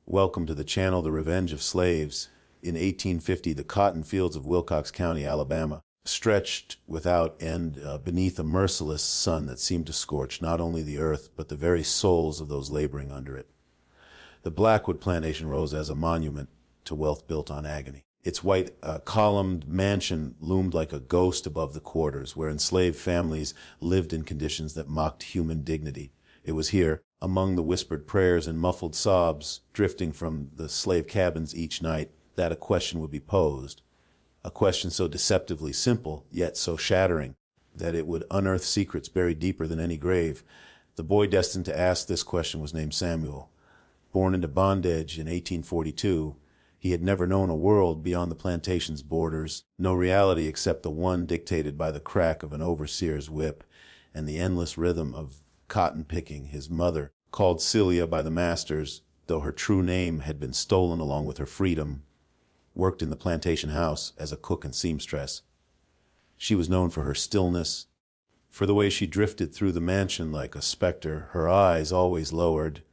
Welcome to the channel The Revenge of Slaves. In 1850, the cotton fields of Wilcox County, Alabama, stretched without end beneath a merciless sun that seemed to scorch not only the earth, but the very souls of those laboring under it. The Blackwood Plantation rose as a monument to wealth built on agony. Its white columned mansion loomed like a ghost above the quarters, where enslaved families lived in conditions that mocked human dignity. It was here, among the whispered prayers and muffled sobs drifting from the slave cabins each night, that a question would be posed. A question so deceptively simple, yet so shattering, that it would unearth secrets buried deeper than any grave. The boy destined to ask this question was named Samuel. Born into bondage in 1842, he had never known a world beyond the plantation's borders, no reality except the one dictated by the crack of an overseer's whip and the endless rhythm of cotton picking. His mother, called Celia by the masters, though her true name had been stolen along with her freedom, worked in the plantation house as a cook and seamstress. She was known for her stillness, for the way she drifted through the mansion like a specter, her eyes always lowered,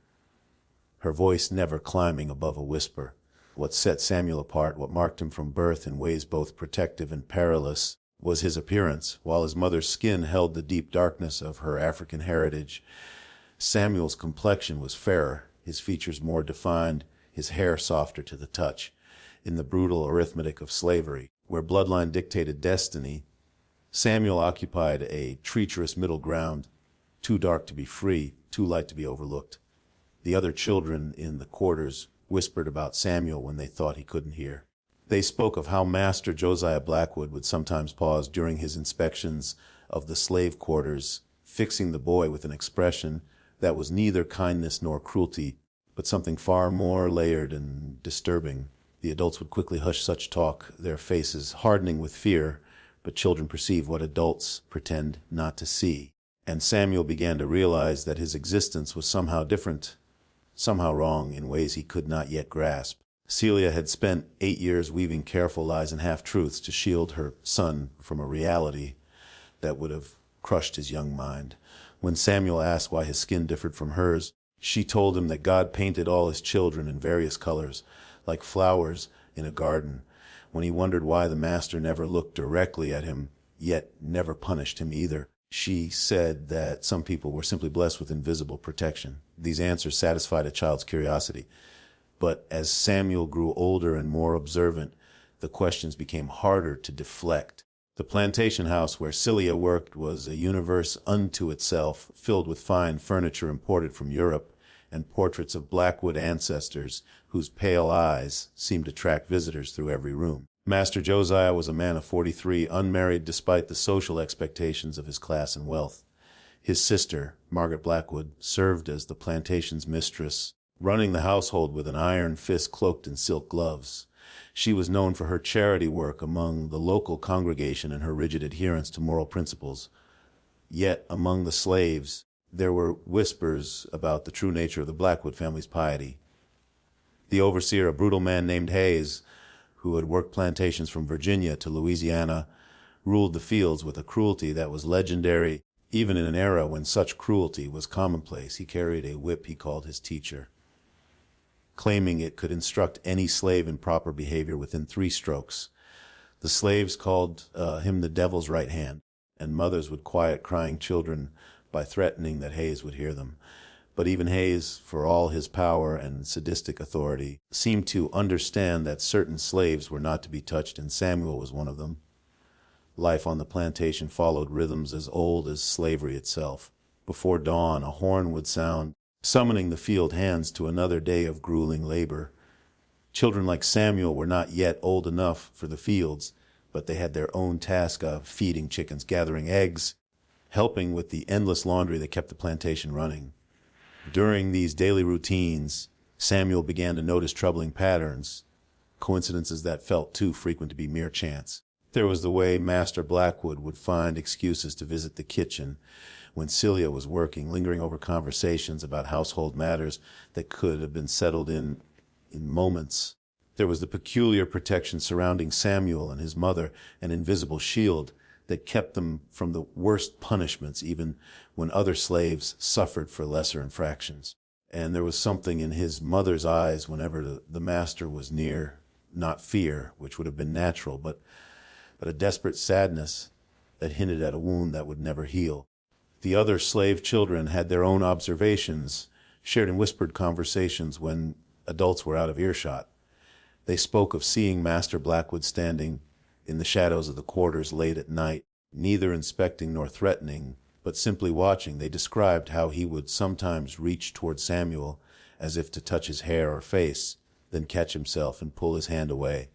her voice never climbing above a whisper. What set Samuel apart, what marked him from birth in ways both protective and perilous, was his appearance. While his mother's skin held the deep darkness of her African heritage, Samuel's complexion was fairer, his features more defined, his hair softer to the touch. In the brutal arithmetic of slavery, where bloodline dictated destiny, Samuel occupied a treacherous middle ground, too dark to be free, too light to be overlooked. The other children in the quarters whispered about Samuel when they thought he couldn't hear. They spoke of how Master Josiah Blackwood would sometimes pause during his inspections of the slave quarters, fixing the boy with an expression that was neither kindness nor cruelty, but something far more layered and disturbing. The adults would quickly hush such talk, their faces hardening with fear, but children perceive what adults pretend not to see. And Samuel began to realize that his existence was somehow different, somehow wrong in ways he could not yet grasp. Celia had spent 8 years weaving careful lies and half-truths to shield her son from a reality that would have crushed his young mind. When Samuel asked why his skin differed from hers, she told him that God painted all his children in various colors, like flowers in a garden. When he wondered why the master never looked directly at him, yet never punished him either, she said that some people were simply blessed with invisible protection. These answers satisfied a child's curiosity. But as Samuel grew older and more observant, the questions became harder to deflect. The plantation house where Celia worked was a universe unto itself, filled with fine furniture imported from Europe and portraits of Blackwood ancestors whose pale eyes seemed to track visitors through every room. Master Josiah was a man of 43, unmarried despite the social expectations of his class and wealth. His sister, Margaret Blackwood, served as the plantation's mistress, running the household with an iron fist cloaked in silk gloves. She was known for her charity work among the local congregation and her rigid adherence to moral principles. Yet among the slaves, there were whispers about the true nature of the Blackwood family's piety. The overseer, a brutal man named Hayes, who had worked plantations from Virginia to Louisiana, ruled the fields with a cruelty that was legendary, even in an era when such cruelty was commonplace. He carried a whip he called his teacher, claiming it could instruct any slave in proper behavior within 3 strokes. The slaves called him the devil's right hand, and mothers would quiet crying children by threatening that Hayes would hear them. But even Hayes, for all his power and sadistic authority, seemed to understand that certain slaves were not to be touched, and Samuel was one of them. Life on the plantation followed rhythms as old as slavery itself. Before dawn, a horn would sound, summoning the field hands to another day of grueling labor. Children like Samuel were not yet old enough for the fields, but they had their own task of feeding chickens, gathering eggs, helping with the endless laundry that kept the plantation running. During these daily routines, Samuel began to notice troubling patterns, coincidences that felt too frequent to be mere chance. There was the way Master Blackwood would find excuses to visit the kitchen when Celia was working, lingering over conversations about household matters that could have been settled in moments. There was the peculiar protection surrounding Samuel and his mother, an invisible shield that kept them from the worst punishments, even when other slaves suffered for lesser infractions. and there was something in his mother's eyes whenever the master was near, not fear, which would have been natural, but a desperate sadness that hinted at a wound that would never heal. The other slave children had their own observations, shared in whispered conversations when adults were out of earshot. They spoke of seeing Master Blackwood standing in the shadows of the quarters late at night, neither inspecting nor threatening, but simply watching. They described how he would sometimes reach toward Samuel as if to touch his hair or face, then catch himself and pull his hand away.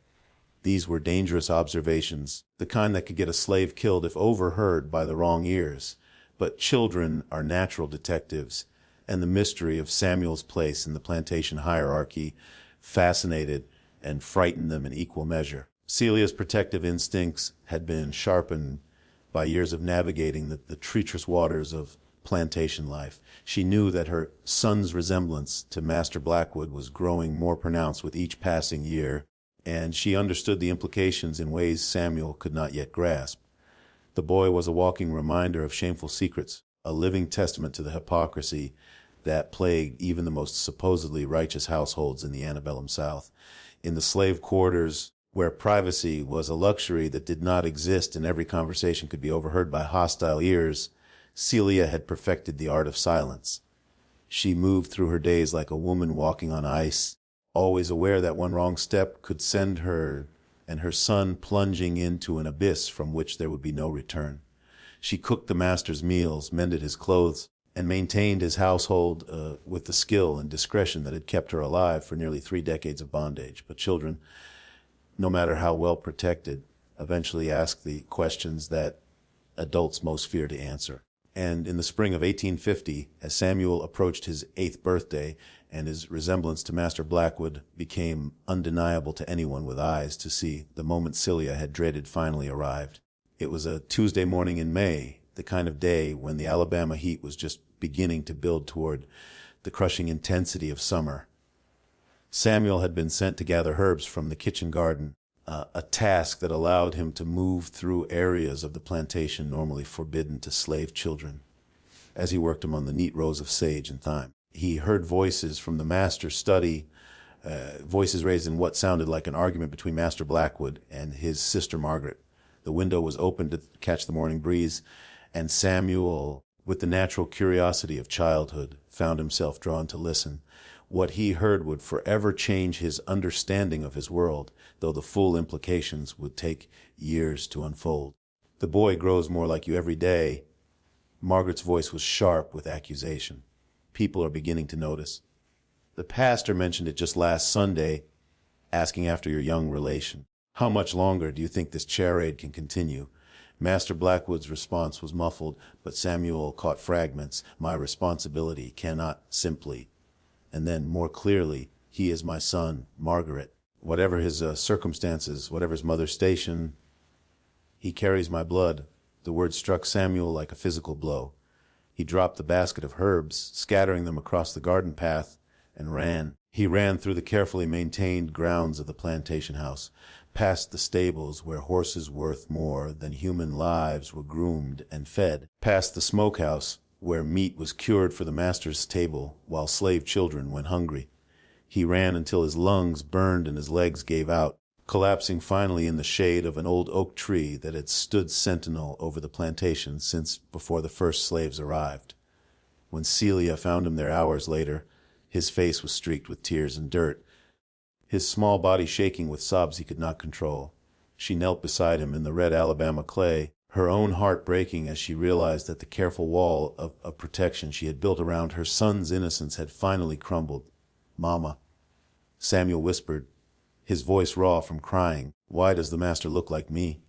These were dangerous observations, the kind that could get a slave killed if overheard by the wrong ears. But children are natural detectives, and the mystery of Samuel's place in the plantation hierarchy fascinated and frightened them in equal measure. Celia's protective instincts had been sharpened by years of navigating the treacherous waters of plantation life. She knew that her son's resemblance to Master Blackwood was growing more pronounced with each passing year, and she understood the implications in ways Samuel could not yet grasp. The boy was a walking reminder of shameful secrets, a living testament to the hypocrisy that plagued even the most supposedly righteous households in the antebellum South. In the slave quarters, where privacy was a luxury that did not exist and every conversation could be overheard by hostile ears, Celia had perfected the art of silence. She moved through her days like a woman walking on ice, always aware that one wrong step could send her and her son plunging into an abyss from which there would be no return. She cooked the master's meals, mended his clothes, and maintained his household with the skill and discretion that had kept her alive for nearly 3 decades of bondage. But children, no matter how well protected, eventually ask the questions that adults most fear to answer. And in the spring of 1850, as Samuel approached his 8th birthday and his resemblance to Master Blackwood became undeniable to anyone with eyes to see, the moment Celia had dreaded finally arrived. It was a Tuesday morning in May, the kind of day when the Alabama heat was just beginning to build toward the crushing intensity of summer. Samuel had been sent to gather herbs from the kitchen garden, a task that allowed him to move through areas of the plantation normally forbidden to slave children. As he worked among the neat rows of sage and thyme, he heard voices from the master's study, voices raised in what sounded like an argument between Master Blackwood and his sister Margaret. The window was open to catch the morning breeze, and Samuel, with the natural curiosity of childhood, found himself drawn to listen. What he heard would forever change his understanding of his world, though the full implications would take years to unfold. "The boy grows more like you every day." Margaret's voice was sharp with accusation. "People are beginning to notice. The pastor mentioned it just last Sunday, asking after your young relation. How much longer do you think this charade can continue?" Master Blackwood's response was muffled, but Samuel caught fragments. "My responsibility cannot simply..." And then, more clearly, "He is my son, Margaret. Whatever his circumstances, whatever his mother's station, he carries my blood." The word struck Samuel like a physical blow. He dropped the basket of herbs, scattering them across the garden path, and ran. He ran through the carefully maintained grounds of the plantation house, past the stables where horses worth more than human lives were groomed and fed, past the smokehouse where meat was cured for the master's table while slave children went hungry. He ran until his lungs burned and his legs gave out, collapsing finally in the shade of an old oak tree that had stood sentinel over the plantation since before the first slaves arrived. When Celia found him there hours later, his face was streaked with tears and dirt, his small body shaking with sobs he could not control. She knelt beside him in the red Alabama clay, her own heart breaking as she realized that the careful wall of protection she had built around her son's innocence had finally crumbled. "Mama," Samuel whispered, his voice raw from crying, "why does the master look like me?"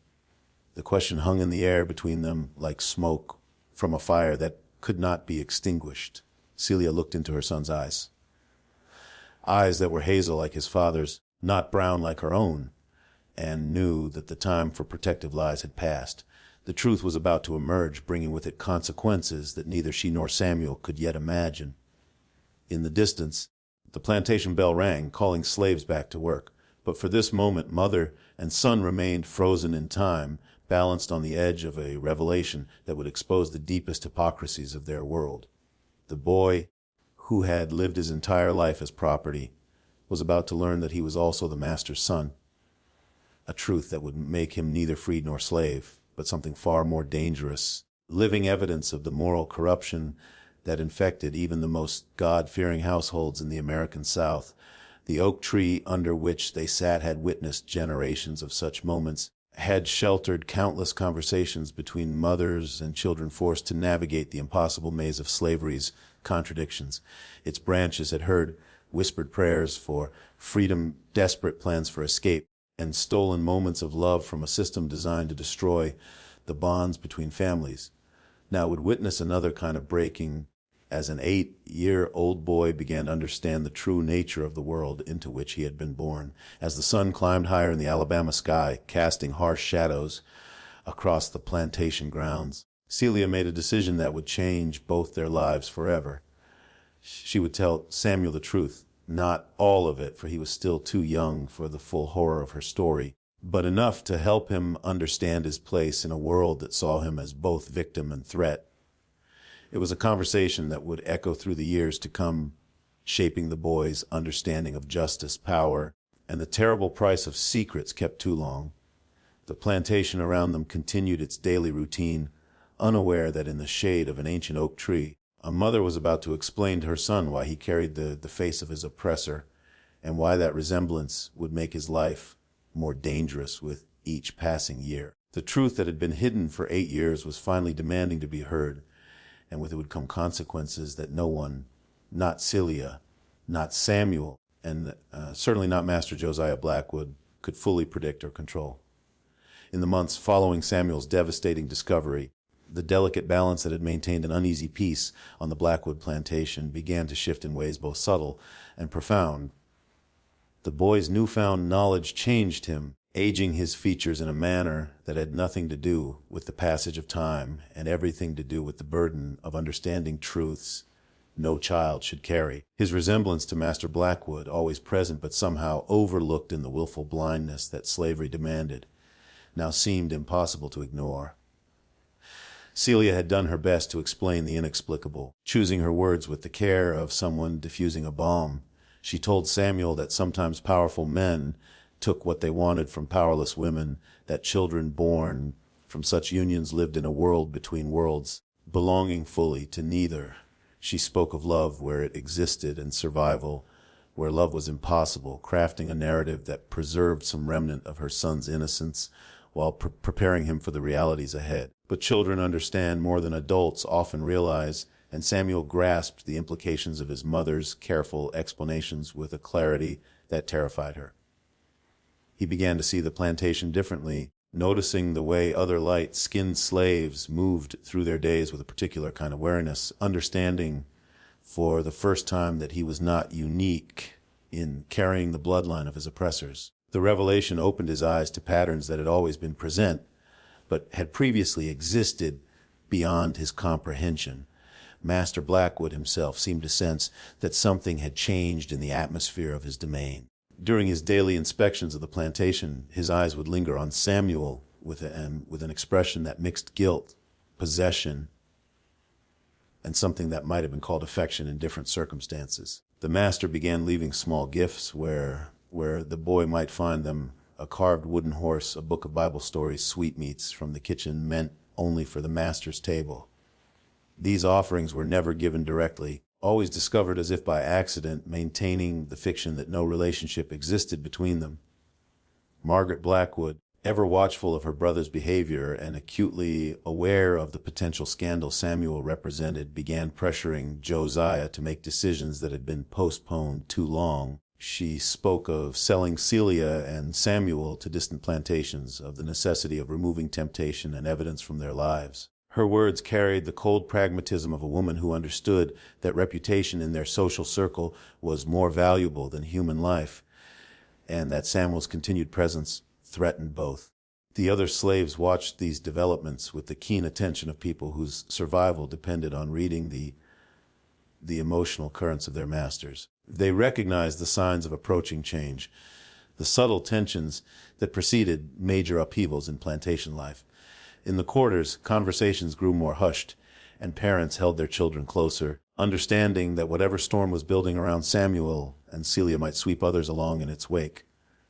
The question hung in the air between them like smoke from a fire that could not be extinguished. Celia looked into her son's eyes. Eyes that were hazel like his father's, not brown like her own, and knew that the time for protective lies had passed. The truth was about to emerge, bringing with it consequences that neither she nor Samuel could yet imagine. In the distance, the plantation bell rang, calling slaves back to work. But for this moment, mother and son remained frozen in time, balanced on the edge of a revelation that would expose the deepest hypocrisies of their world. The boy, who had lived his entire life as property, was about to learn that he was also the master's son, a truth that would make him neither freed nor slave, but something far more dangerous, living evidence of the moral corruption that infected even the most God-fearing households in the American South. The oak tree under which they sat had witnessed generations of such moments, had sheltered countless conversations between mothers and children forced to navigate the impossible maze of slavery's contradictions. Its branches had heard whispered prayers for freedom, desperate plans for escape, and stolen moments of love from a system designed to destroy the bonds between families. Now it would witness another kind of breaking as an 8-year-old boy began to understand the true nature of the world into which he had been born. As the sun climbed higher in the Alabama sky, casting harsh shadows across the plantation grounds, Celia made a decision that would change both their lives forever. She would tell Samuel the truth, not all of it, for he was still too young for the full horror of her story, but enough to help him understand his place in a world that saw him as both victim and threat. It was a conversation that would echo through the years to come, shaping the boy's understanding of justice, power, and the terrible price of secrets kept too long. The plantation around them continued its daily routine, unaware that in the shade of an ancient oak tree, a mother was about to explain to her son why he carried the face of his oppressor, and why that resemblance would make his life more dangerous with each passing year. The truth that had been hidden for 8 years was finally demanding to be heard, and with it would come consequences that no one, not Celia, not Samuel, and certainly not Master Josiah Blackwood, could fully predict or control. In the months following Samuel's devastating discovery, the delicate balance that had maintained an uneasy peace on the Blackwood plantation began to shift in ways both subtle and profound. The boy's newfound knowledge changed him, aging his features in a manner that had nothing to do with the passage of time and everything to do with the burden of understanding truths no child should carry. His resemblance to Master Blackwood, always present but somehow overlooked in the willful blindness that slavery demanded, now seemed impossible to ignore. Celia had done her best to explain the inexplicable, choosing her words with the care of someone diffusing a bomb. She told Samuel that sometimes powerful men took what they wanted from powerless women, that children born from such unions lived in a world between worlds, belonging fully to neither. She spoke of love where it existed and survival where love was impossible, crafting a narrative that preserved some remnant of her son's innocence while preparing him for the realities ahead. But children understand more than adults often realize, and Samuel grasped the implications of his mother's careful explanations with a clarity that terrified her. He began to see the plantation differently, noticing the way other light-skinned slaves moved through their days with a particular kind of wariness, understanding for the first time that he was not unique in carrying the bloodline of his oppressors. The revelation opened his eyes to patterns that had always been present, but had previously existed beyond his comprehension. Master Blackwood himself seemed to sense that something had changed in the atmosphere of his domain. During his daily inspections of the plantation, his eyes would linger on Samuel with an expression that mixed guilt, possession, and something that might have been called affection in different circumstances. The master began leaving small gifts where the boy might find them: a carved wooden horse, a book of Bible stories, sweetmeats from the kitchen meant only for the master's table. These offerings were never given directly, always discovered as if by accident, maintaining the fiction that no relationship existed between them. Margaret Blackwood, ever watchful of her brother's behavior and acutely aware of the potential scandal Samuel represented, began pressuring Josiah to make decisions that had been postponed too long. She spoke of selling Celia and Samuel to distant plantations, of the necessity of removing temptation and evidence from their lives. Her words carried the cold pragmatism of a woman who understood that reputation in their social circle was more valuable than human life, and that Samuel's continued presence threatened both. The other slaves watched these developments with the keen attention of people whose survival depended on reading the emotional currents of their masters. They recognized the signs of approaching change, the subtle tensions that preceded major upheavals in plantation life. In the quarters, conversations grew more hushed, and parents held their children closer, understanding that whatever storm was building around Samuel and Celia might sweep others along in its wake.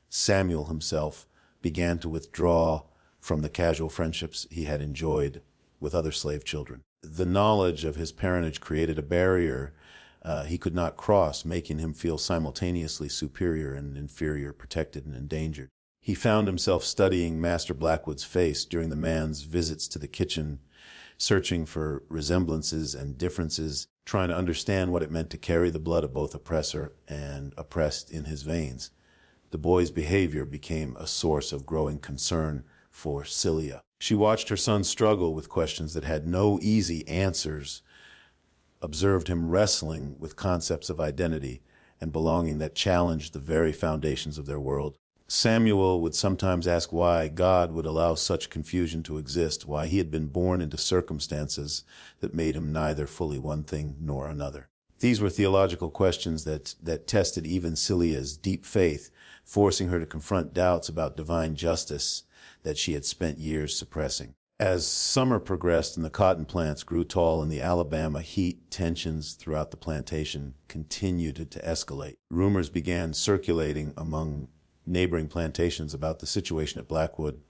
Samuel himself began to withdraw from the casual friendships he had enjoyed with other slave children. The knowledge of his parentage created a barrier he could not cross, making him feel simultaneously superior and inferior, protected and endangered. He found himself studying Master Blackwood's face during the man's visits to the kitchen, searching for resemblances and differences, trying to understand what it meant to carry the blood of both oppressor and oppressed in his veins. The boy's behavior became a source of growing concern for Celia. She watched her son struggle with questions that had no easy answers, observed him wrestling with concepts of identity and belonging that challenged the very foundations of their world. Samuel would sometimes ask why God would allow such confusion to exist, why he had been born into circumstances that made him neither fully one thing nor another. These were theological questions that tested even Celia's deep faith, forcing her to confront doubts about divine justice that she had spent years suppressing. As summer progressed and the cotton plants grew tall in the Alabama heat, tensions throughout the plantation continued to escalate. Rumors began circulating among neighboring plantations about the situation at Blackwood.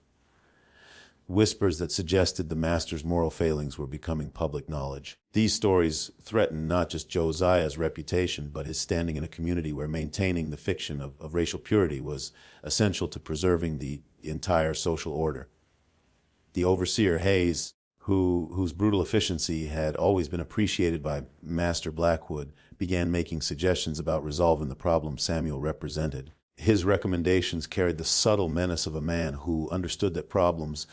Whispers that suggested the master's moral failings were becoming public knowledge. These stories threatened not just Josiah's reputation, but his standing in a community where maintaining the fiction of racial purity was essential to preserving the entire social order. The overseer, Hayes, whose brutal efficiency had always been appreciated by Master Blackwood, began making suggestions about resolving the problem Samuel represented. His recommendations carried the subtle menace of a man who understood that problems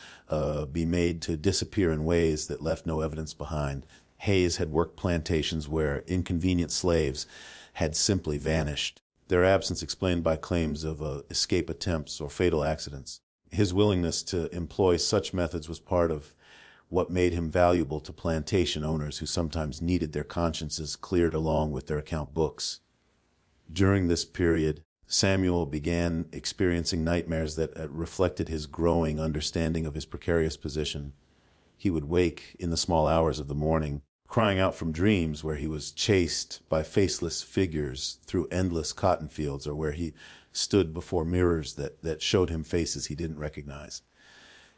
be made to disappear in ways that left no evidence behind. Hayes had worked plantations where inconvenient slaves had simply vanished, their absence explained by claims of escape attempts or fatal accidents. His willingness to employ such methods was part of what made him valuable to plantation owners who sometimes needed their consciences cleared along with their account books. During this period, Samuel began experiencing nightmares that reflected his growing understanding of his precarious position. He would wake in the small hours of the morning, crying out from dreams where he was chased by faceless figures through endless cotton fields, or where he stood before mirrors that showed him faces he didn't recognize.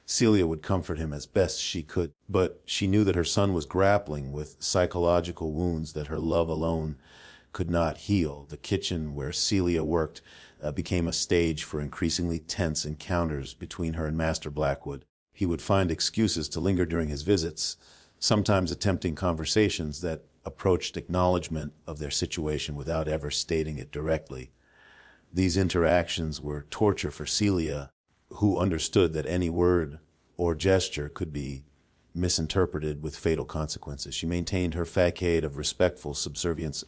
Celia would comfort him as best she could, but she knew that her son was grappling with psychological wounds that her love alone could not heal. The kitchen where Celia worked became a stage for increasingly tense encounters between her and Master Blackwood. He would find excuses to linger during his visits, sometimes attempting conversations that approached acknowledgement of their situation without ever stating it directly. These interactions were torture for Celia, who understood that any word or gesture could be misinterpreted with fatal consequences. She maintained her facade of respectful subservience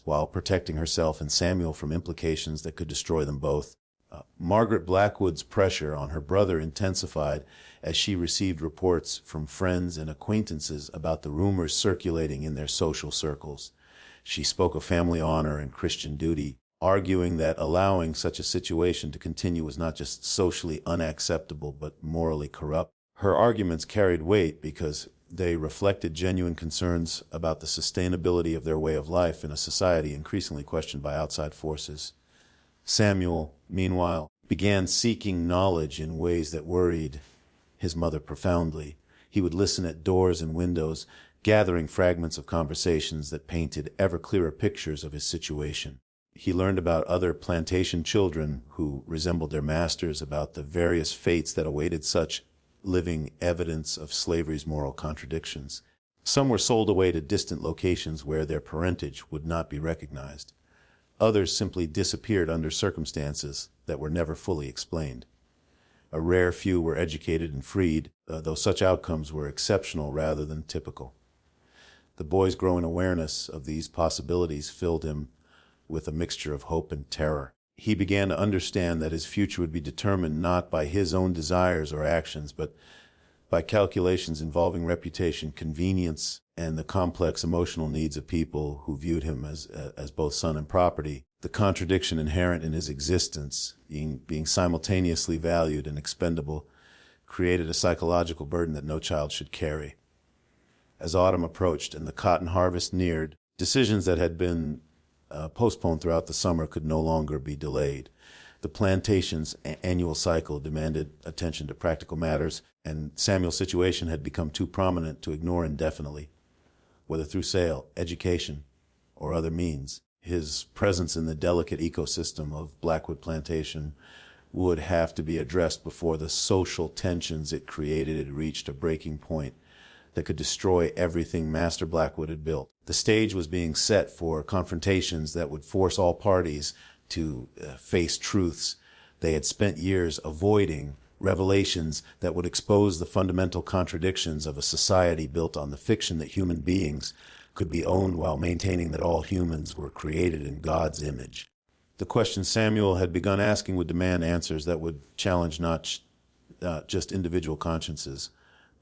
while protecting herself and Samuel from implications that could destroy them both. Margaret Blackwood's pressure on her brother intensified as she received reports from friends and acquaintances about the rumors circulating in their social circles. She spoke of family honor and Christian duty, arguing that allowing such a situation to continue was not just socially unacceptable, but morally corrupt. Her arguments carried weight because they reflected genuine concerns about the sustainability of their way of life in a society increasingly questioned by outside forces. Samuel, meanwhile, began seeking knowledge in ways that worried his mother profoundly. He would listen at doors and windows, gathering fragments of conversations that painted ever clearer pictures of his situation. He learned about other plantation children who resembled their masters, about the various fates that awaited such living evidence of slavery's moral contradictions. Some were sold away to distant locations where their parentage would not be recognized. Others simply disappeared under circumstances that were never fully explained. A rare few were educated and freed, though such outcomes were exceptional rather than typical. The boy's growing awareness of these possibilities filled him with a mixture of hope and terror. He began to understand that his future would be determined not by his own desires or actions, but by calculations involving reputation, convenience, and the complex emotional needs of people who viewed him as both son and property. The contradiction inherent in his existence, being simultaneously valued and expendable, created a psychological burden that no child should carry. As autumn approached and the cotton harvest neared, decisions that had been postponed throughout the summer could no longer be delayed. The plantation's annual cycle demanded attention to practical matters, and Samuel's situation had become too prominent to ignore indefinitely. Whether through sale, education, or other means, his presence in the delicate ecosystem of Blackwood Plantation would have to be addressed before the social tensions it created had reached a breaking point that could destroy everything Master Blackwood had built. The stage was being set for confrontations that would force all parties to face truths they had spent years avoiding, revelations that would expose the fundamental contradictions of a society built on the fiction that human beings could be owned while maintaining that all humans were created in God's image. The questions Samuel had begun asking would demand answers that would challenge not just individual consciences,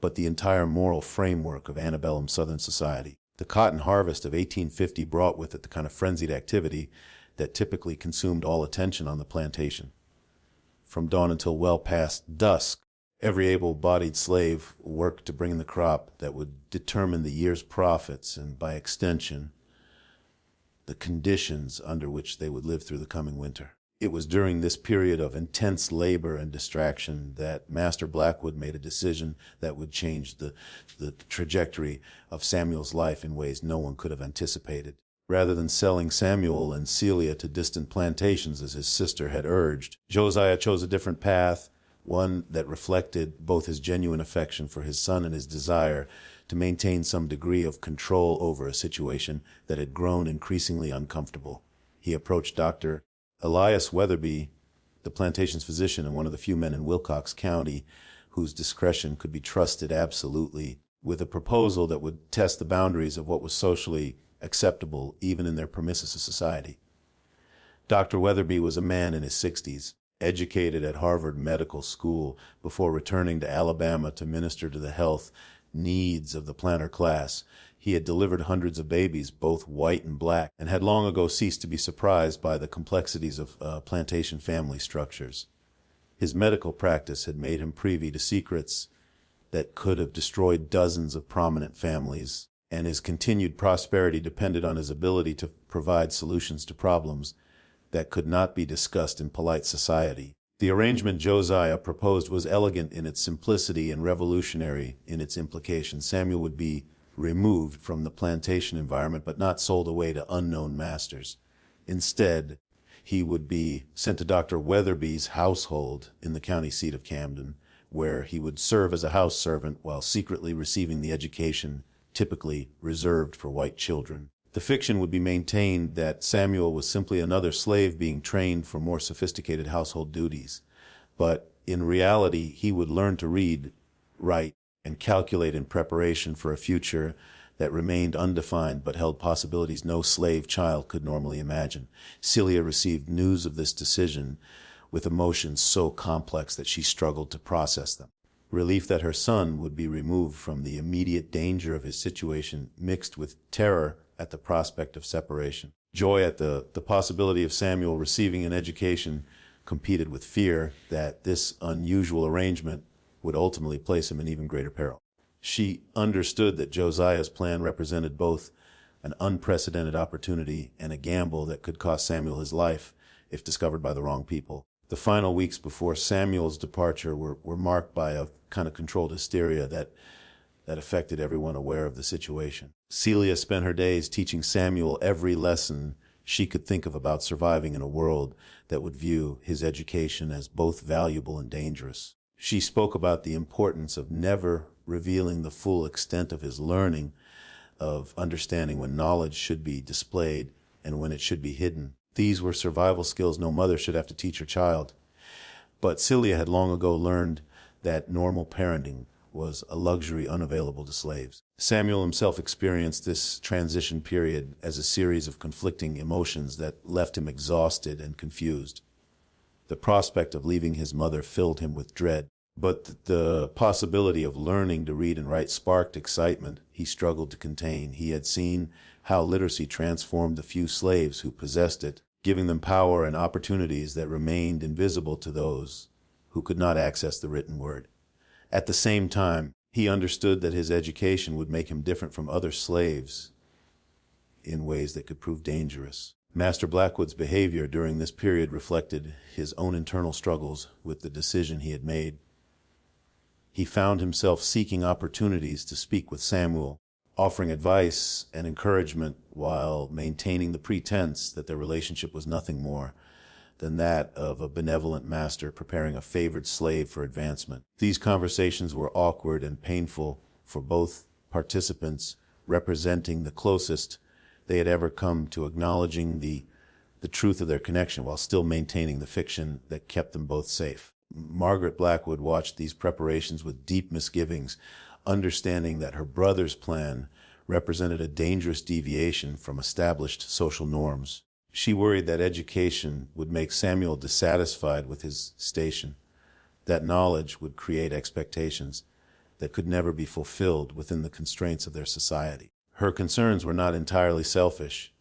but the entire moral framework of antebellum Southern society. The cotton harvest of 1850 brought with it the kind of frenzied activity that typically consumed all attention on the plantation. From dawn until well past dusk, every able-bodied slave worked to bring in the crop that would determine the year's profits and, by extension, the conditions under which they would live through the coming winter. It was during this period of intense labor and distraction that Master Blackwood made a decision that would change the trajectory of Samuel's life in ways no one could have anticipated. Rather than selling Samuel and Celia to distant plantations as his sister had urged, Josiah chose a different path, one that reflected both his genuine affection for his son and his desire to maintain some degree of control over a situation that had grown increasingly uncomfortable. He approached Dr. Elias Weatherby, the plantation's physician and one of the few men in Wilcox County whose discretion could be trusted absolutely, with a proposal that would test the boundaries of what was socially acceptable even in their permissive society. Dr. Weatherby was a man in his 60s, educated at Harvard Medical School before returning to Alabama to minister to the health needs of the planter class. He had delivered hundreds of babies, both white and black, and had long ago ceased to be surprised by the complexities of plantation family structures. His medical practice had made him privy to secrets that could have destroyed dozens of prominent families, and his continued prosperity depended on his ability to provide solutions to problems that could not be discussed in polite society. The arrangement Josiah proposed was elegant in its simplicity and revolutionary in its implications. Samuel would be removed from the plantation environment, but not sold away to unknown masters. Instead, he would be sent to Dr. Weatherby's household in the county seat of Camden, where he would serve as a house servant while secretly receiving the education typically reserved for white children. The fiction would be maintained that Samuel was simply another slave being trained for more sophisticated household duties. But in reality, he would learn to read, write, and calculate in preparation for a future that remained undefined but held possibilities no slave child could normally imagine. Celia received news of this decision with emotions so complex that she struggled to process them. Relief that her son would be removed from the immediate danger of his situation mixed with terror at the prospect of separation. Joy at the possibility of Samuel receiving an education competed with fear that this unusual arrangement would ultimately place him in even greater peril. She understood that Josiah's plan represented both an unprecedented opportunity and a gamble that could cost Samuel his life if discovered by the wrong people. The final weeks before Samuel's departure were marked by a kind of controlled hysteria that affected everyone aware of the situation. Celia spent her days teaching Samuel every lesson she could think of about surviving in a world that would view his education as both valuable and dangerous. She spoke about the importance of never revealing the full extent of his learning, of understanding when knowledge should be displayed and when it should be hidden. These were survival skills no mother should have to teach her child. But Celia had long ago learned that normal parenting was a luxury unavailable to slaves. Samuel himself experienced this transition period as a series of conflicting emotions that left him exhausted and confused. The prospect of leaving his mother filled him with dread, but the possibility of learning to read and write sparked excitement he struggled to contain. He had seen how literacy transformed the few slaves who possessed it, giving them power and opportunities that remained invisible to those who could not access the written word. At the same time, He understood that his education would make him different from other slaves in ways that could prove dangerous. Master Blackwood's behavior during this period reflected his own internal struggles with the decision he had made. He found himself seeking opportunities to speak with Samuel, offering advice and encouragement while maintaining the pretense that their relationship was nothing more than that of a benevolent master preparing a favored slave for advancement. These conversations were awkward and painful for both participants, representing the closest they had ever come to acknowledging the truth of their connection while still maintaining the fiction that kept them both safe. Margaret Blackwood watched these preparations with deep misgivings, understanding that her brother's plan represented a dangerous deviation from established social norms. She worried that education would make Samuel dissatisfied with his station, that knowledge would create expectations that could never be fulfilled within the constraints of their society. Her concerns were not entirely selfish.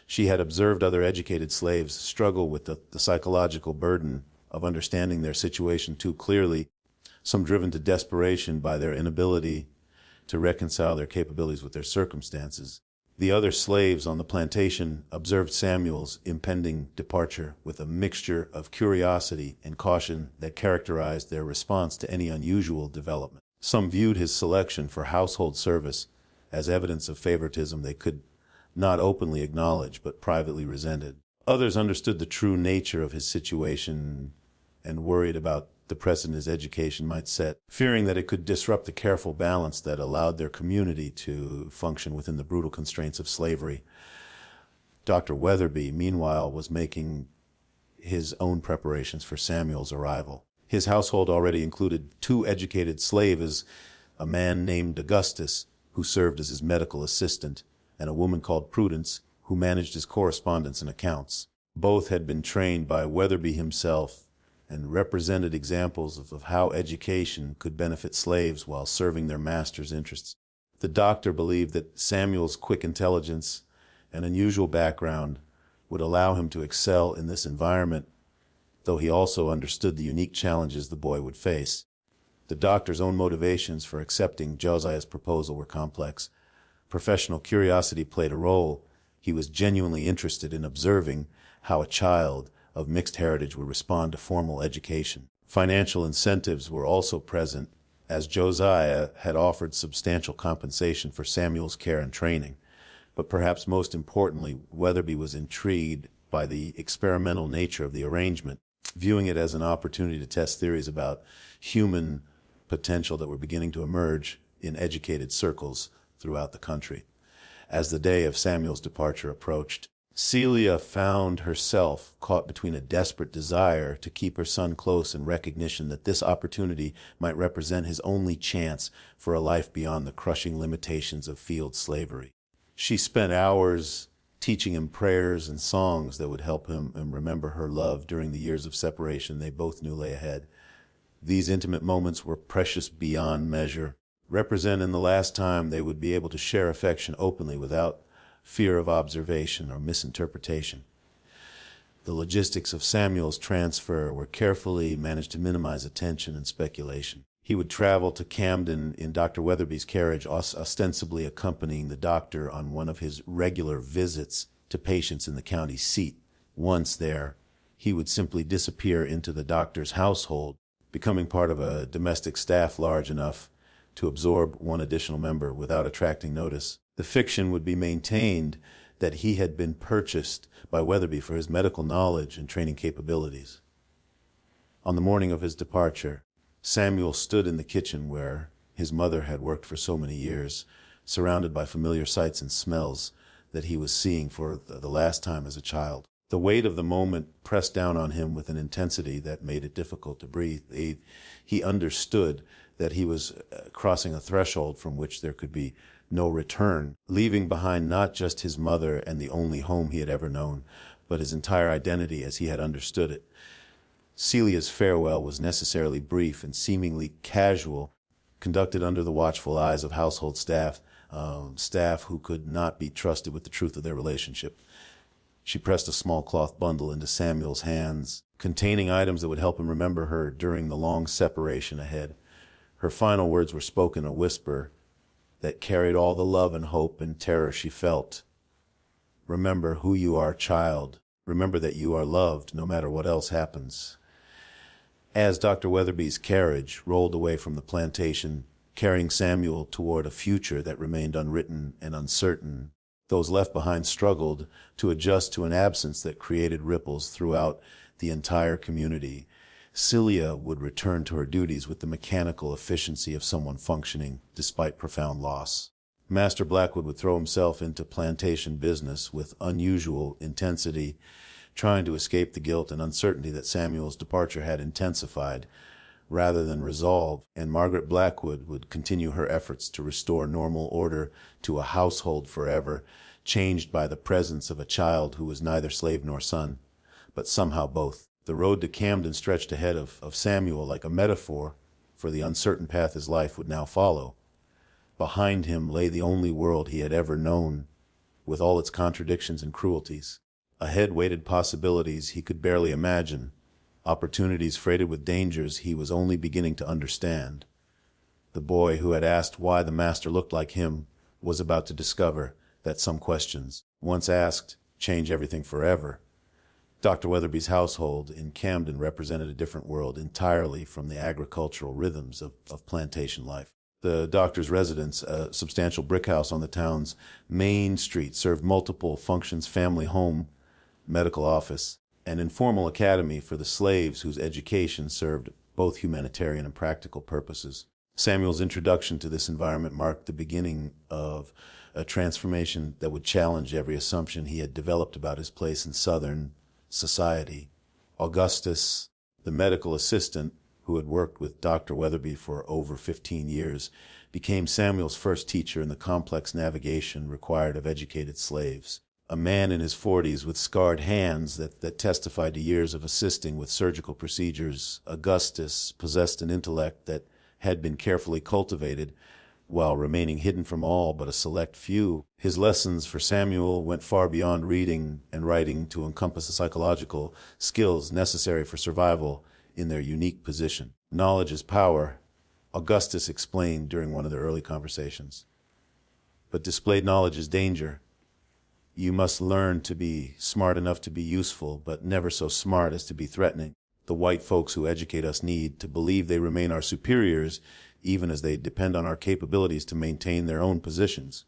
She had observed other educated slaves struggle with the psychological burden of understanding their situation too clearly, some driven to desperation by their inability to reconcile their capabilities with their circumstances. The other slaves on the plantation observed Samuel's impending departure with a mixture of curiosity and caution that characterized their response to any unusual development. Some viewed his selection for household service as evidence of favoritism they could not openly acknowledge but privately resented. Others understood the true nature of his situation and worried about the precedent his education might set, fearing that it could disrupt the careful balance that allowed their community to function within the brutal constraints of slavery. Dr. Weatherby, meanwhile, was making his own preparations for Samuel's arrival. His household already included 2 educated slaves, a man named Augustus, who served as his medical assistant, and a woman called Prudence, who managed his correspondence and accounts. Both had been trained by Weatherby himself and represented examples of how education could benefit slaves while serving their master's interests. The doctor believed that Samuel's quick intelligence and unusual background would allow him to excel in this environment, though he also understood the unique challenges the boy would face. The doctor's own motivations for accepting Josiah's proposal were complex. Professional curiosity played a role. He was genuinely interested in observing how a child of mixed heritage would respond to formal education. Financial incentives were also present, as Josiah had offered substantial compensation for Samuel's care and training. But perhaps most importantly, Weatherby was intrigued by the experimental nature of the arrangement, viewing it as an opportunity to test theories about human potential that were beginning to emerge in educated circles throughout the country. As the day of Samuel's departure approached, Celia found herself caught between a desperate desire to keep her son close and recognition that this opportunity might represent his only chance for a life beyond the crushing limitations of field slavery. She spent hours teaching him prayers and songs that would help him remember her love during the years of separation they both knew lay ahead. These intimate moments were precious beyond measure, representing the last time they would be able to share affection openly without fear of observation or misinterpretation. The logistics of Samuel's transfer were carefully managed to minimize attention and speculation. He would travel to Camden in Dr. Weatherby's carriage, ostensibly accompanying the doctor on one of his regular visits to patients in the county seat. Once there, he would simply disappear into the doctor's household, becoming part of a domestic staff large enough to absorb one additional member without attracting notice. The fiction would be maintained that he had been purchased by Weatherby for his medical knowledge and training capabilities. On the morning of his departure, Samuel stood in the kitchen where his mother had worked for so many years, surrounded by familiar sights and smells that he was seeing for the last time as a child. The weight of the moment pressed down on him with an intensity that made it difficult to breathe. He understood that he was crossing a threshold from which there could be no return, leaving behind not just his mother and the only home he had ever known, but his entire identity as he had understood it. Celia's farewell was necessarily brief and seemingly casual, conducted under the watchful eyes of household staff who could not be trusted with the truth of their relationship. She pressed a small cloth bundle into Samuel's hands, containing items that would help him remember her during the long separation ahead. Her final words were spoken in a whisper that carried all the love and hope and terror she felt. Remember who you are, child. Remember that you are loved no matter what else happens. As Dr. Weatherby's carriage rolled away from the plantation, carrying Samuel toward a future that remained unwritten and uncertain, those left behind struggled to adjust to an absence that created ripples throughout the entire community. Celia would return to her duties with the mechanical efficiency of someone functioning despite profound loss. Master Blackwood would throw himself into plantation business with unusual intensity, trying to escape the guilt and uncertainty that Samuel's departure had intensified rather than resolve, and Margaret Blackwood would continue her efforts to restore normal order to a household forever changed by the presence of a child who was neither slave nor son, but somehow both. The road to Camden stretched ahead of Samuel like a metaphor for the uncertain path his life would now follow. Behind him lay the only world he had ever known, with all its contradictions and cruelties. Ahead waited possibilities he could barely imagine, opportunities freighted with dangers he was only beginning to understand. The boy who had asked why the master looked like him was about to discover that some questions, once asked, change everything forever. Dr. Weatherby's household in Camden represented a different world entirely from the agricultural rhythms of plantation life. The doctor's residence, a substantial brick house on the town's main street, served multiple functions: family home, medical office, an informal academy for the slaves whose education served both humanitarian and practical purposes. Samuel's introduction to this environment marked the beginning of a transformation that would challenge every assumption he had developed about his place in Southern society. Augustus, the medical assistant who had worked with Dr. Weatherby for over 15 years, became Samuel's first teacher in the complex navigation required of educated slaves. A man in his 40s with scarred hands that testified to years of assisting with surgical procedures, Augustus possessed an intellect that had been carefully cultivated while remaining hidden from all but a select few. His lessons for Samuel went far beyond reading and writing to encompass the psychological skills necessary for survival in their unique position. Knowledge is power, Augustus explained during one of their early conversations. But displayed knowledge is danger. You must learn to be smart enough to be useful, but never so smart as to be threatening. The white folks who educate us need to believe they remain our superiors, even as they depend on our capabilities to maintain their own positions.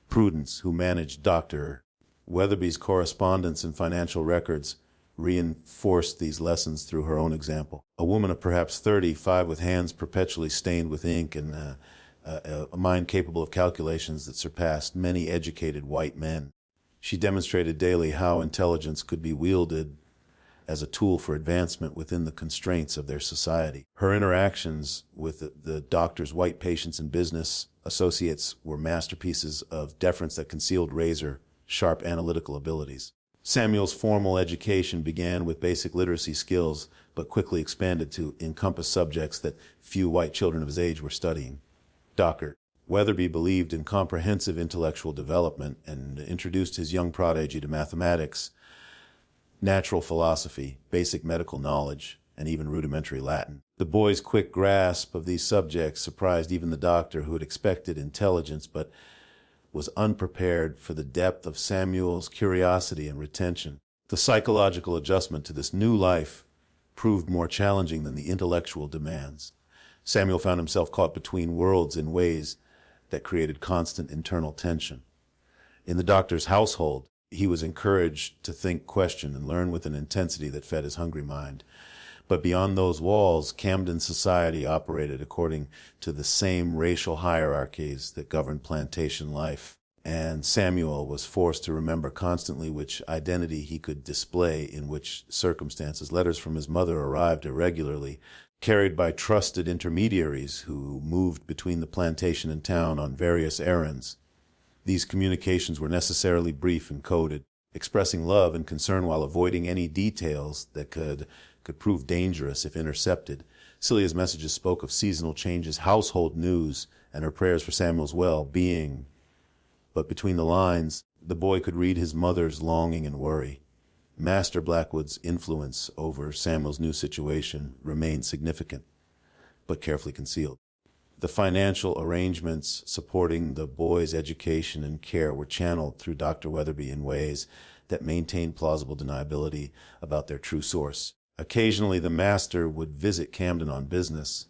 Prudence, who managed Dr. Weatherby's correspondence and financial records, reinforced these lessons through her own example. A woman of perhaps 35 with hands perpetually stained with ink and a mind capable of calculations that surpassed many educated white men. She demonstrated daily how intelligence could be wielded as a tool for advancement within the constraints of their society. Her interactions with the doctor's white patients and business associates were masterpieces of deference that concealed razor-sharp analytical abilities. Samuel's formal education began with basic literacy skills, but quickly expanded to encompass subjects that few white children of his age were studying. Dr. Weatherby believed in comprehensive intellectual development and introduced his young prodigy to mathematics, natural philosophy, basic medical knowledge, and even rudimentary Latin. The boy's quick grasp of these subjects surprised even the doctor, who had expected intelligence but was unprepared for the depth of Samuel's curiosity and retention. The psychological adjustment to this new life proved more challenging than the intellectual demands. Samuel found himself caught between worlds in ways that created constant internal tension. In the doctor's household, he was encouraged to think, question, and learn with an intensity that fed his hungry mind. But beyond those walls, Camden society operated according to the same racial hierarchies that governed plantation life, and Samuel was forced to remember constantly which identity he could display in which circumstances. Letters from his mother arrived irregularly, carried by trusted intermediaries who moved between the plantation and town on various errands. These communications were necessarily brief and coded, expressing love and concern while avoiding any details that could prove dangerous if intercepted. Celia's messages spoke of seasonal changes, household news, and her prayers for Samuel's well-being. But between the lines, the boy could read his mother's longing and worry. Master Blackwood's influence over Samuel's new situation remained significant. but carefully concealed. The financial arrangements supporting the boy's education and care were channeled through Dr. Weatherby in ways that maintained plausible deniability about their true source. Occasionally, the master would visit Camden on business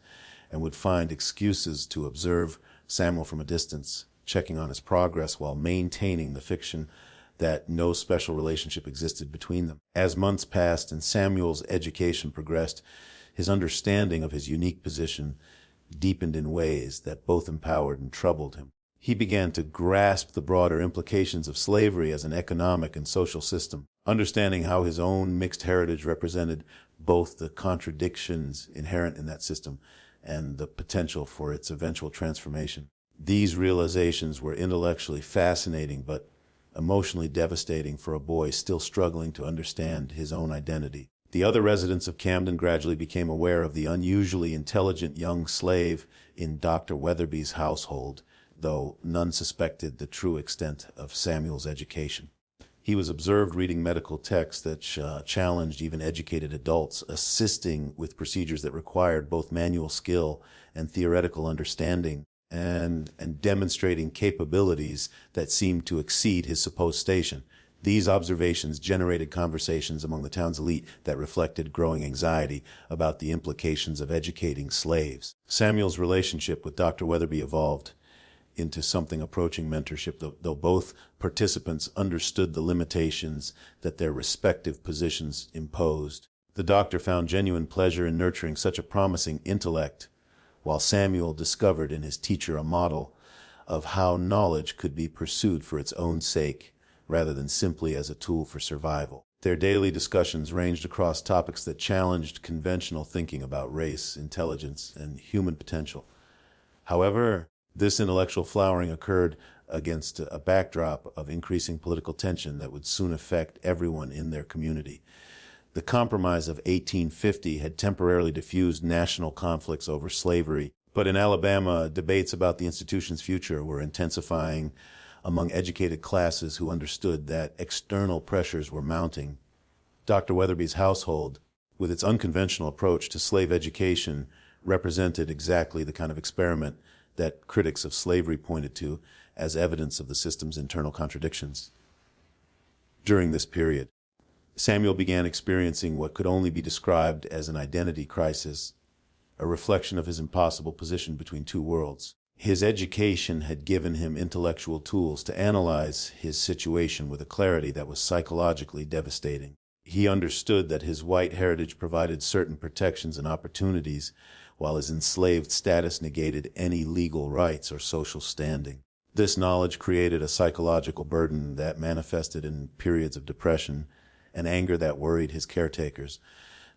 and would find excuses to observe Samuel from a distance, checking on his progress while maintaining the fiction that no special relationship existed between them. As months passed and Samuel's education progressed, his understanding of his unique position deepened in ways that both empowered and troubled him. He began to grasp the broader implications of slavery as an economic and social system, understanding how his own mixed heritage represented both the contradictions inherent in that system and the potential for its eventual transformation. These realizations were intellectually fascinating but emotionally devastating for a boy still struggling to understand his own identity. The other residents of Camden gradually became aware of the unusually intelligent young slave in Dr. Weatherby's household, though none suspected the true extent of Samuel's education. He was observed reading medical texts that challenged even educated adults, assisting with procedures that required both manual skill and theoretical understanding, and demonstrating capabilities that seemed to exceed his supposed station. These observations generated conversations among the town's elite that reflected growing anxiety about the implications of educating slaves. Samuel's relationship with Dr. Weatherby evolved into something approaching mentorship, though both participants understood the limitations that their respective positions imposed. The doctor found genuine pleasure in nurturing such a promising intellect, while Samuel discovered in his teacher a model of how knowledge could be pursued for its own sake, rather than simply as a tool for survival. Their daily discussions ranged across topics that challenged conventional thinking about race, intelligence, and human potential. However, this intellectual flowering occurred against a backdrop of increasing political tension that would soon affect everyone in their community. The Compromise of 1850 had temporarily diffused national conflicts over slavery, but in Alabama, debates about the institution's future were intensifying among educated classes who understood that external pressures were mounting. Dr. Weatherby's household, with its unconventional approach to slave education, represented exactly the kind of experiment that critics of slavery pointed to as evidence of the system's internal contradictions. During this period, Samuel began experiencing what could only be described as an identity crisis, a reflection of his impossible position between two worlds. His education had given him intellectual tools to analyze his situation with a clarity that was psychologically devastating. He understood that his white heritage provided certain protections and opportunities, while his enslaved status negated any legal rights or social standing. This knowledge created a psychological burden that manifested in periods of depression and anger that worried his caretakers.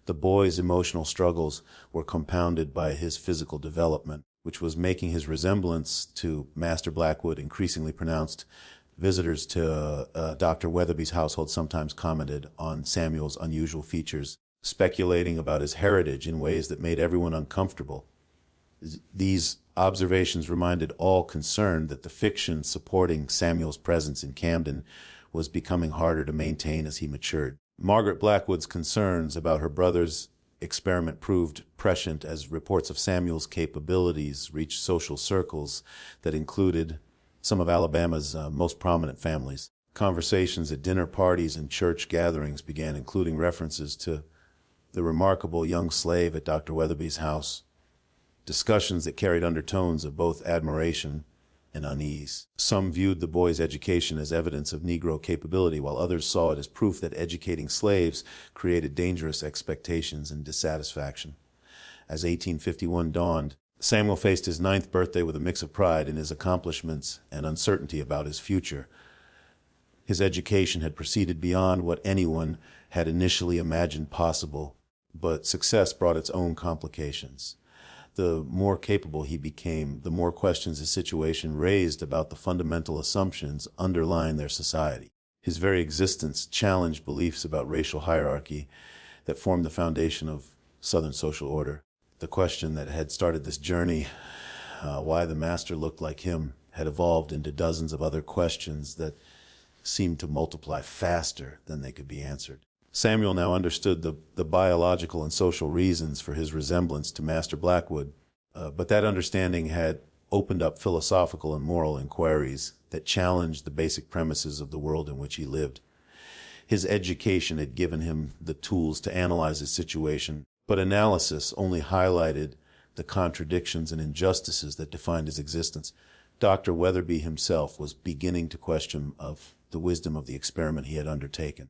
The boy's emotional struggles were compounded by his physical development, which was making his resemblance to Master Blackwood increasingly pronounced. Visitors to Dr. Weatherby's household sometimes commented on Samuel's unusual features, speculating about his heritage in ways that made everyone uncomfortable. These observations reminded all concerned that the fiction supporting Samuel's presence in Camden was becoming harder to maintain as he matured. Margaret Blackwood's concerns about her brother's experiment proved prescient as reports of Samuel's capabilities reached social circles that included some of Alabama's most prominent families. Conversations at dinner parties and church gatherings began including references to the remarkable young slave at Dr. Weatherby's house, discussions that carried undertones of both admiration and unease. Some viewed the boy's education as evidence of Negro capability, while others saw it as proof that educating slaves created dangerous expectations and dissatisfaction. As 1851 dawned, Samuel faced his 9th birthday with a mix of pride in his accomplishments and uncertainty about his future. His education had proceeded beyond what anyone had initially imagined possible, but success brought its own complications. The more capable he became, the more questions his situation raised about the fundamental assumptions underlying their society. His very existence challenged beliefs about racial hierarchy that formed the foundation of Southern social order. The question that had started this journey, why the master looked like him, had evolved into dozens of other questions that seemed to multiply faster than they could be answered. Samuel now understood the biological and social reasons for his resemblance to Master Blackwood. But that understanding had opened up philosophical and moral inquiries that challenged the basic premises of the world in which he lived. His education had given him the tools to analyze his situation, but analysis only highlighted the contradictions and injustices that defined his existence. Dr. Weatherby himself was beginning to question of the wisdom of the experiment he had undertaken.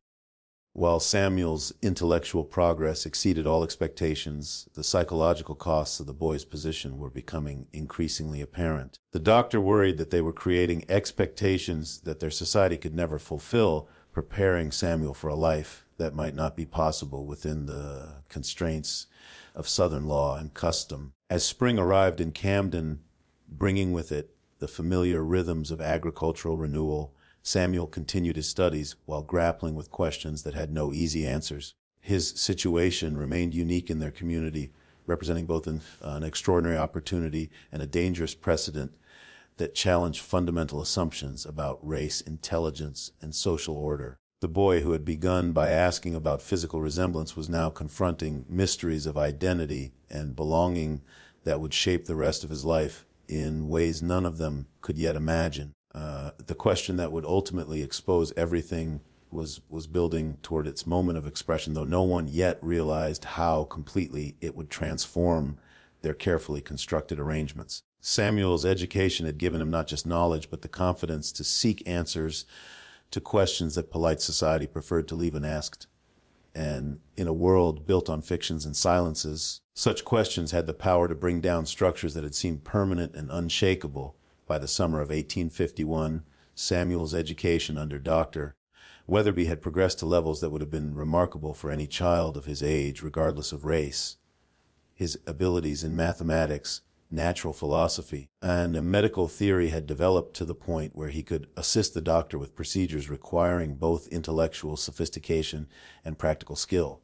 While Samuel's intellectual progress exceeded all expectations, the psychological costs of the boy's position were becoming increasingly apparent. The doctor worried that they were creating expectations that their society could never fulfill, preparing Samuel for a life that might not be possible within the constraints of Southern law and custom. As spring arrived in Camden, bringing with it the familiar rhythms of agricultural renewal, Samuel continued his studies while grappling with questions that had no easy answers. His situation remained unique in their community, representing both an extraordinary opportunity and a dangerous precedent that challenged fundamental assumptions about race, intelligence, and social order. The boy who had begun by asking about physical resemblance was now confronting mysteries of identity and belonging that would shape the rest of his life in ways none of them could yet imagine. The question that would ultimately expose everything was building toward its moment of expression, though no one yet realized how completely it would transform their carefully constructed arrangements. Samuel's education had given him not just knowledge, but the confidence to seek answers to questions that polite society preferred to leave unasked. And in a world built on fictions and silences, such questions had the power to bring down structures that had seemed permanent and unshakable. By the summer of 1851, Samuel's education under Dr. Weatherby had progressed to levels that would have been remarkable for any child of his age, regardless of race. His abilities in mathematics, natural philosophy, and medical theory had developed to the point where he could assist the doctor with procedures requiring both intellectual sophistication and practical skill.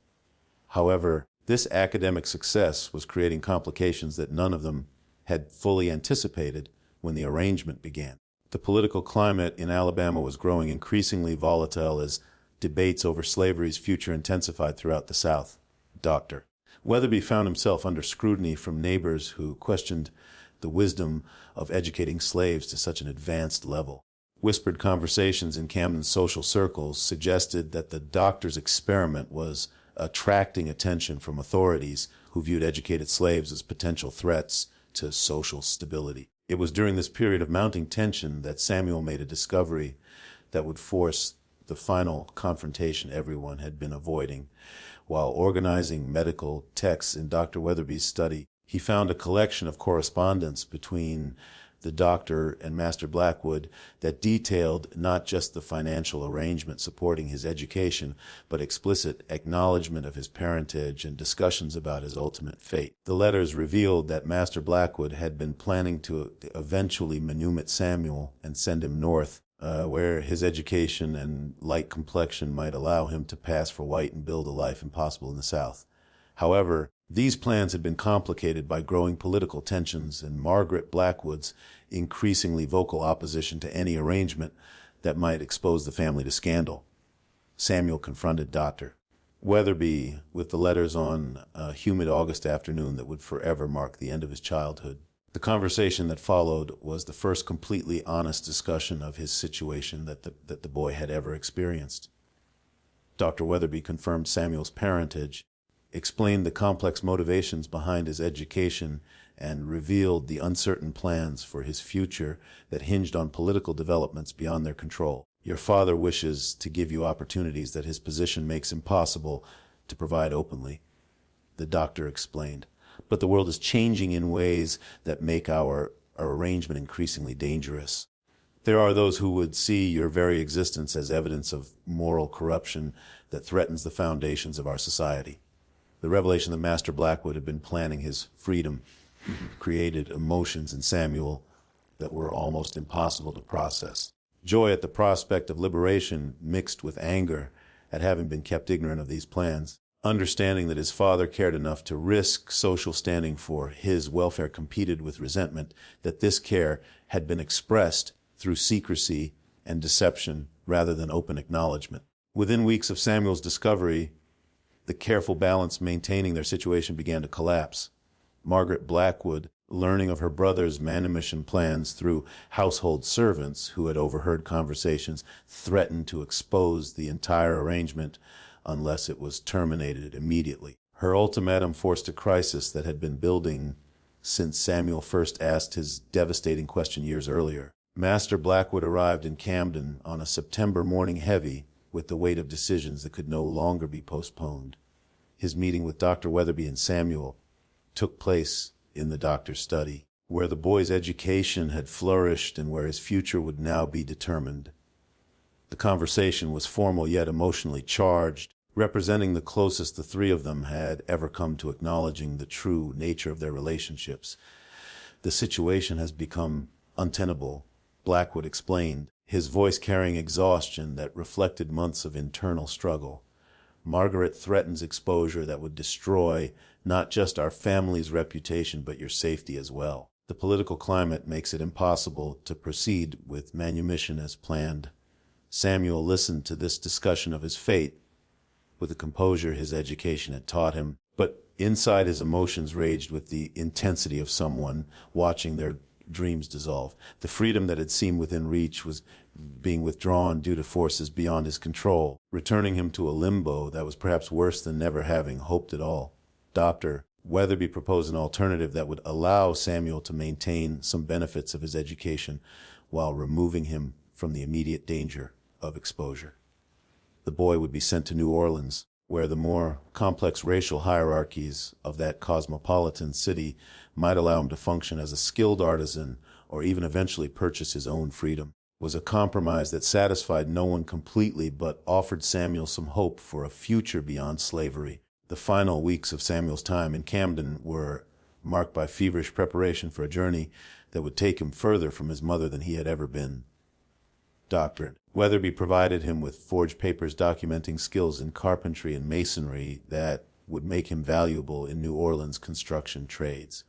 However, this academic success was creating complications that none of them had fully anticipated when the arrangement began. The political climate in Alabama was growing increasingly volatile as debates over slavery's future intensified throughout the South. Dr. Weatherby found himself under scrutiny from neighbors who questioned the wisdom of educating slaves to such an advanced level. Whispered conversations in Camden's social circles suggested that the doctor's experiment was attracting attention from authorities who viewed educated slaves as potential threats to social stability. It was during this period of mounting tension that Samuel made a discovery that would force the final confrontation everyone had been avoiding. While organizing medical texts in Dr. Weatherby's study, he found a collection of correspondence between the doctor and Master Blackwood that detailed not just the financial arrangement supporting his education, but explicit acknowledgement of his parentage and discussions about his ultimate fate. The letters revealed that Master Blackwood had been planning to eventually manumit Samuel and send him north, where his education and light complexion might allow him to pass for white and build a life impossible in the South. However, these plans had been complicated by growing political tensions and Margaret Blackwood's increasingly vocal opposition to any arrangement that might expose the family to scandal. Samuel confronted Dr. Weatherby with the letters on a humid August afternoon that would forever mark the end of his childhood. The conversation that followed was the first completely honest discussion of his situation that the boy had ever experienced. Dr. Weatherby confirmed Samuel's parentage, explained the complex motivations behind his education, and revealed the uncertain plans for his future that hinged on political developments beyond their control. Your father wishes to give you opportunities that his position makes impossible to provide openly, the doctor explained. But the world is changing in ways that make our arrangement increasingly dangerous. There are those who would see your very existence as evidence of moral corruption that threatens the foundations of our society. The revelation that Master Blackwood had been planning his freedom created emotions in Samuel that were almost impossible to process. Joy at the prospect of liberation mixed with anger at having been kept ignorant of these plans. Understanding that his father cared enough to risk social standing for his welfare competed with resentment that this care had been expressed through secrecy and deception rather than open acknowledgement. Within weeks of Samuel's discovery, the careful balance maintaining their situation began to collapse. Margaret Blackwood Learning of her brother's manumission plans through household servants who had overheard conversations threatened to expose the entire arrangement unless it was terminated immediately. Her ultimatum forced a crisis that had been building since Samuel first asked his devastating question years earlier. Master Blackwood arrived in Camden on a September morning heavy with the weight of decisions that could no longer be postponed. His meeting with Dr. Weatherby and Samuel took place in the doctor's study, where the boy's education had flourished and where his future would now be determined. The conversation was formal yet emotionally charged, representing the closest the three of them had ever come to acknowledging the true nature of their relationships. "The situation has become untenable," Blackwood explained, his voice carrying exhaustion that reflected months of internal struggle. "Margaret threatens exposure that would destroy not just our family's reputation, but your safety as well. The political climate makes it impossible to proceed with manumission as planned." Samuel listened to this discussion of his fate with the composure his education had taught him, but inside his emotions raged with the intensity of someone watching their dreams dissolve. The freedom that had seemed within reach was being withdrawn due to forces beyond his control, returning him to a limbo that was perhaps worse than never having hoped at all. Dr. Weatherby proposed an alternative that would allow Samuel to maintain some benefits of his education while removing him from the immediate danger of exposure. The boy would be sent to New Orleans, where the more complex racial hierarchies of that cosmopolitan city might allow him to function as a skilled artisan or even eventually purchase his own freedom. It was a compromise that satisfied no one completely but offered Samuel some hope for a future beyond slavery. The final weeks of Samuel's time in Camden were marked by feverish preparation for a journey that would take him further from his mother than he had ever been. Dr. Weatherby provided him with forged papers documenting skills in carpentry and masonry that would make him valuable in New Orleans construction trades.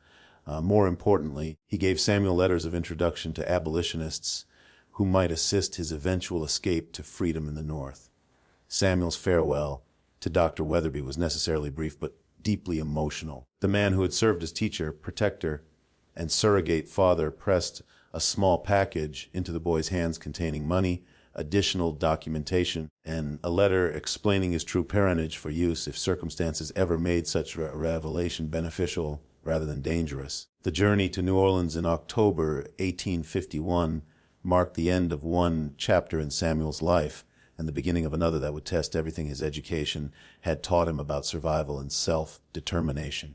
More importantly, he gave Samuel letters of introduction to abolitionists who might assist his eventual escape to freedom in the North. Samuel's farewell to Dr. Weatherby was necessarily brief but deeply emotional. The man who had served as teacher, protector, and surrogate father pressed a small package into the boy's hands containing money, additional documentation, and a letter explaining his true parentage for use if circumstances ever made such revelation beneficial rather than dangerous. The journey to New Orleans in October 1851 marked the end of one chapter in Samuel's life and the beginning of another that would test everything his education had taught him about survival and self-determination.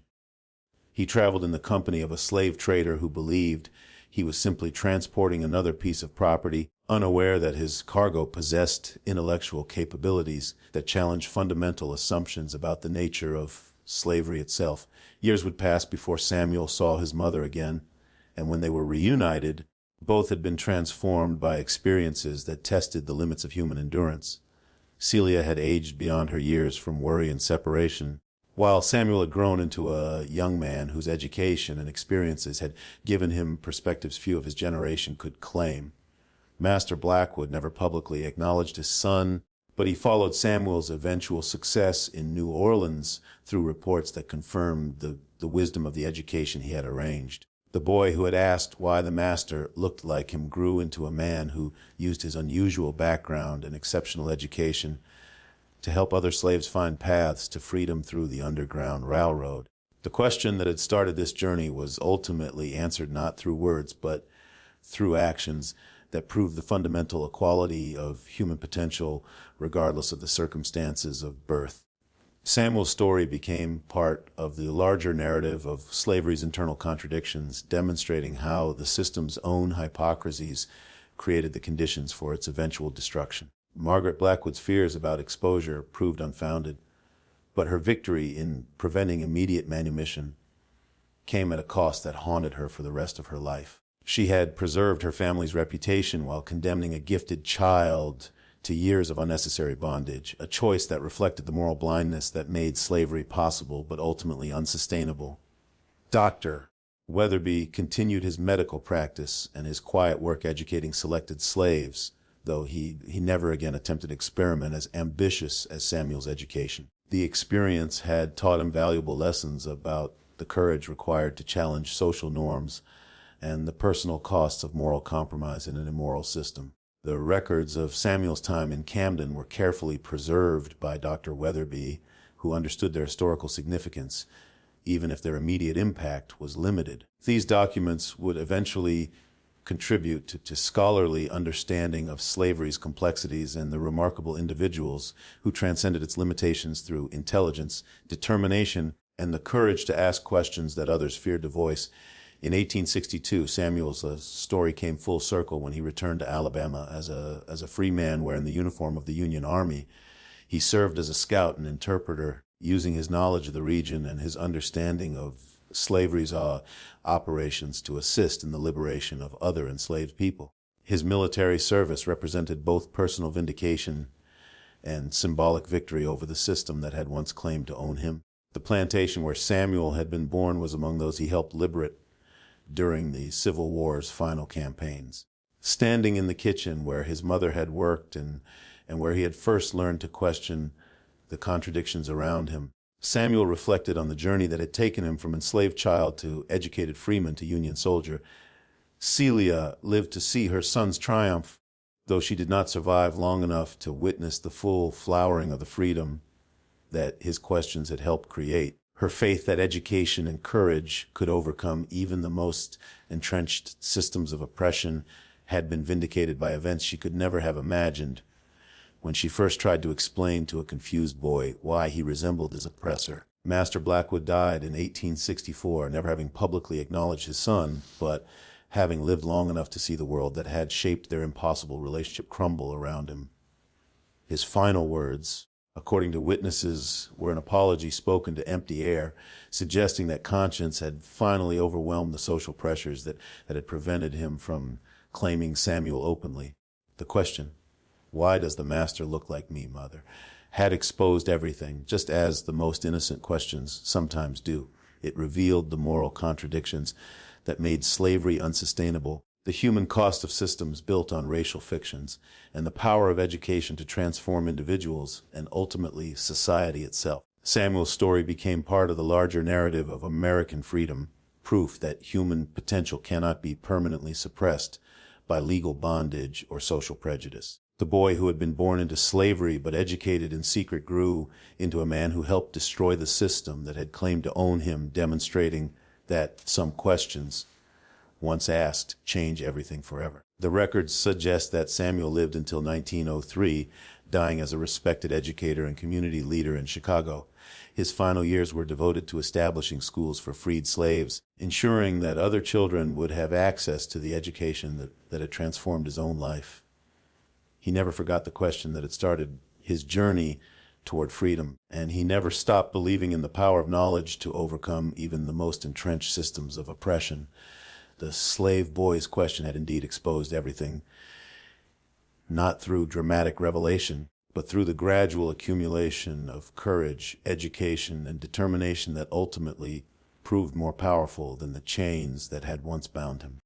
He traveled in the company of a slave trader who believed he was simply transporting another piece of property, unaware that his cargo possessed intellectual capabilities that challenged fundamental assumptions about the nature of slavery itself. Years would pass before Samuel saw his mother again, and when they were reunited, both had been transformed by experiences that tested the limits of human endurance. Celia had aged beyond her years from worry and separation, while Samuel had grown into a young man whose education and experiences had given him perspectives few of his generation could claim. Master Blackwood never publicly acknowledged his son, but he followed Samuel's eventual success in New Orleans through reports that confirmed the wisdom of the education he had arranged. The boy who had asked why the master looked like him grew into a man who used his unusual background and exceptional education to help other slaves find paths to freedom through the Underground Railroad. The question that had started this journey was ultimately answered not through words, but through actions that proved the fundamental equality of human potential regardless of the circumstances of birth. Samuel's story became part of the larger narrative of slavery's internal contradictions, demonstrating how the system's own hypocrisies created the conditions for its eventual destruction. Margaret Blackwood's fears about exposure proved unfounded, but her victory in preventing immediate manumission came at a cost that haunted her for the rest of her life. She had preserved her family's reputation while condemning a gifted child to years of unnecessary bondage, a choice that reflected the moral blindness that made slavery possible but ultimately unsustainable. Dr. Weatherby continued his medical practice and his quiet work educating selected slaves, though he never again attempted experiment as ambitious as Samuel's education. The experience had taught him valuable lessons about the courage required to challenge social norms, and the personal costs of moral compromise in an immoral system. The records of Samuel's time in Camden were carefully preserved by Dr. Weatherby, who understood their historical significance, even if their immediate impact was limited. These documents would eventually contribute to scholarly understanding of slavery's complexities and the remarkable individuals who transcended its limitations through intelligence, determination, and the courage to ask questions that others feared to voice. In 1862, Samuel's story came full circle when he returned to Alabama as a free man wearing the uniform of the Union Army. He served as a scout and interpreter, using his knowledge of the region and his understanding of slavery's operations to assist in the liberation of other enslaved people. His military service represented both personal vindication and symbolic victory over the system that had once claimed to own him. The plantation where Samuel had been born was among those he helped liberate during the Civil War's final campaigns. Standing in the kitchen where his mother had worked and where he had first learned to question the contradictions around him, Samuel reflected on the journey that had taken him from enslaved child to educated freeman to Union soldier. Celia lived to see her son's triumph, though she did not survive long enough to witness the full flowering of the freedom that his questions had helped create. Her faith that education and courage could overcome even the most entrenched systems of oppression had been vindicated by events she could never have imagined when she first tried to explain to a confused boy why he resembled his oppressor. Master Blackwood died in 1864, never having publicly acknowledged his son, but having lived long enough to see the world that had shaped their impossible relationship crumble around him. His final words, according to witnesses, were an apology spoken to empty air, suggesting that conscience had finally overwhelmed the social pressures that had prevented him from claiming Samuel openly. The question, "Why does the master look like me, mother?" had exposed everything, just as the most innocent questions sometimes do. It revealed the moral contradictions that made slavery unsustainable, the human cost of systems built on racial fictions, and the power of education to transform individuals and ultimately society itself. Samuel's story became part of the larger narrative of American freedom, proof that human potential cannot be permanently suppressed by legal bondage or social prejudice. The boy who had been born into slavery but educated in secret grew into a man who helped destroy the system that had claimed to own him, demonstrating that some questions, once asked, change everything forever. The records suggest that Samuel lived until 1903, dying as a respected educator and community leader in Chicago. His final years were devoted to establishing schools for freed slaves, ensuring that other children would have access to the education that had transformed his own life. He never forgot the question that had started his journey toward freedom, and he never stopped believing in the power of knowledge to overcome even the most entrenched systems of oppression. The slave boy's question had indeed exposed everything, not through dramatic revelation, but through the gradual accumulation of courage, education, and determination that ultimately proved more powerful than the chains that had once bound him.